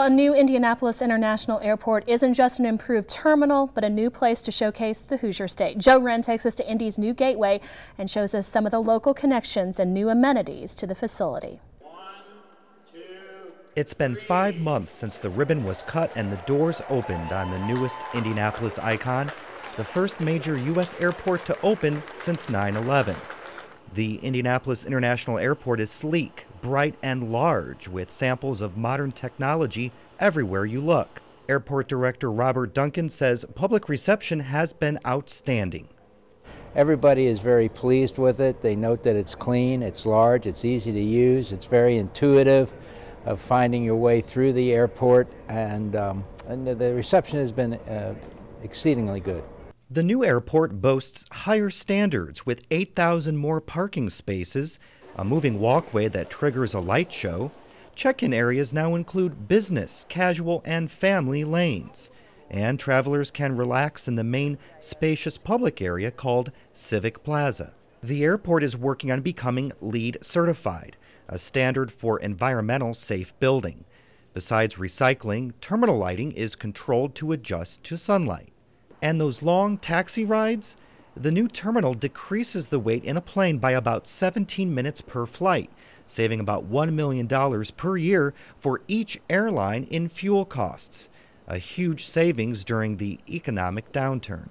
Well, a new Indianapolis International Airport isn't just an improved terminal, but a new place to showcase the Hoosier State. Hren takes us to Indy's new gateway and shows us some of the local connections and new amenities to the facility. It's been 5 months since the ribbon was cut and the doors opened on the newest Indianapolis icon, the first major U.S. airport to open since 9/11. The Indianapolis International Airport is sleek, bright, and large, with samples of modern technology everywhere you look. Airport Director Robert Duncan says public reception has been outstanding. Everybody is very pleased with it. They note that it's clean, it's large, it's easy to use, it's very intuitive of finding your way through the airport, and the reception has been exceedingly good. The new airport boasts higher standards with 8,000 more parking spaces, a moving walkway that triggers a light show. Check-in areas now include business, casual, and family lanes. And travelers can relax in the main spacious public area called Civic Plaza. The airport is working on becoming LEED certified, a standard for environmental safe building. Besides recycling, terminal lighting is controlled to adjust to sunlight. And those long taxi rides? The new terminal decreases the wait in a plane by about 17 minutes per flight, saving about $1 million per year for each airline in fuel costs, a huge savings during the economic downturn.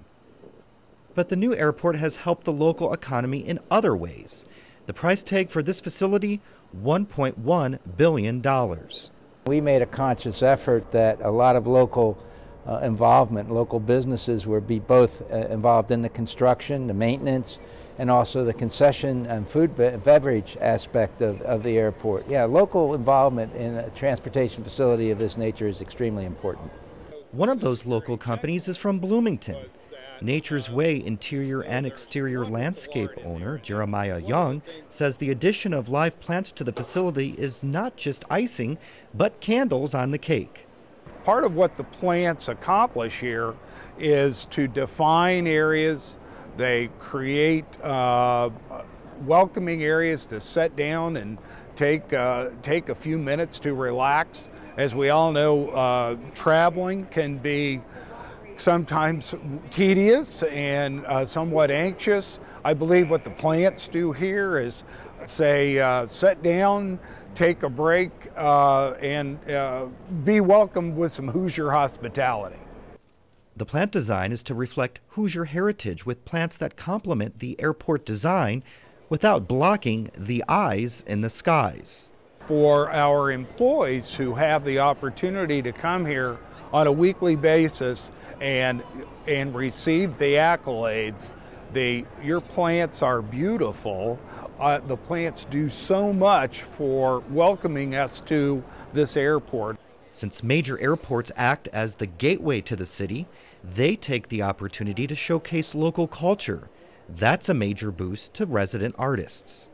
But the new airport has helped the local economy in other ways. The price tag for this facility, $1.1 billion. We made a conscious effort that a lot of local involvement, local businesses would be both involved in the construction, the maintenance, and also the concession and food beverage aspect of the airport. Yeah, local involvement in a transportation facility of this nature is extremely important. One of those local companies is from Bloomington. Nature's Way interior and exterior landscape owner Jeremiah Young says the addition of live plants to the facility is not just icing, but candles on the cake. Part of what the plants accomplish here is to define areas. They create welcoming areas to sit down and take a few minutes to relax. As we all know, traveling can be sometimes tedious and somewhat anxious. I believe what the plants do here is say, sit down, take a break, and be welcomed with some Hoosier hospitality. The plant design is to reflect Hoosier heritage with plants that complement the airport design without blocking the eyes in the skies. For our employees who have the opportunity to come here on a weekly basis and receive the accolades, your plants are beautiful. The plants do so much for welcoming us to this airport. Since major airports act as the gateway to the city, they take the opportunity to showcase local culture. That's a major boost to resident artists.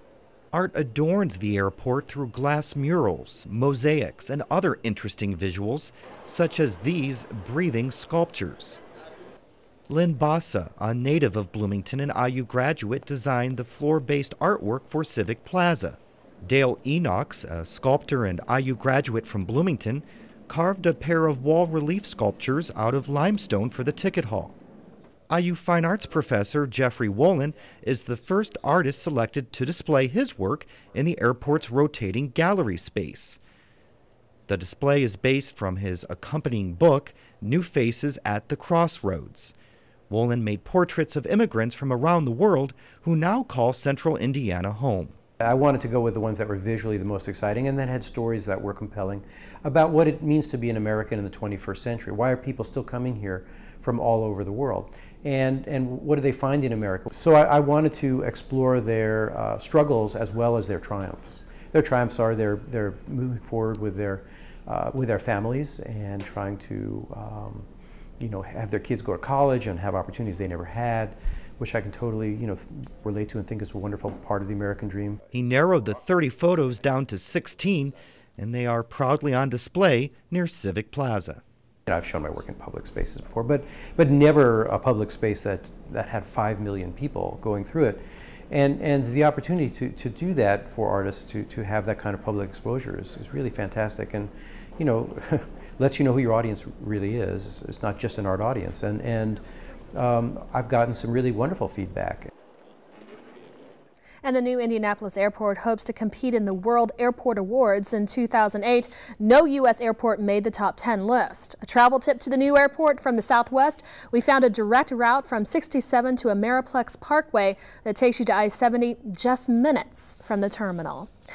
Art adorns the airport through glass murals, mosaics, and other interesting visuals, such as these breathing sculptures. Lynn Bassa, a native of Bloomington and IU graduate, designed the floor-based artwork for Civic Plaza. Dale Enochs, a sculptor and IU graduate from Bloomington, carved a pair of wall relief sculptures out of limestone for the ticket hall. IU Fine Arts professor Jeffrey Wolin is the first artist selected to display his work in the airport's rotating gallery space. The display is based from his accompanying book, New Faces at the Crossroads. Wolin made portraits of immigrants from around the world who now call Central Indiana home. I wanted to go with the ones that were visually the most exciting and that had stories that were compelling about what it means to be an American in the 21st century. Why are people still coming here from all over the world? And what do they find in America? So I wanted to explore their struggles as well as their triumphs. Their triumphs are they're moving forward with their families and trying to have their kids go to college and have opportunities they never had, which I can totally, relate to and think is a wonderful part of the American dream. He narrowed the 30 photos down to 16, and they are proudly on display near Civic Plaza. I've shown my work in public spaces before, but never a public space that had 5 million people going through it. And the opportunity to do that for artists, to have that kind of public exposure is really fantastic. And, lets you know who your audience really is. It's not just an art audience. And I've gotten some really wonderful feedback. And the new Indianapolis Airport hopes to compete in the World Airport Awards. In 2008, no U.S. airport made the top 10 list. A travel tip to the new airport from the Southwest: we found a direct route from 67 to Ameriplex Parkway that takes you to I-70 just minutes from the terminal.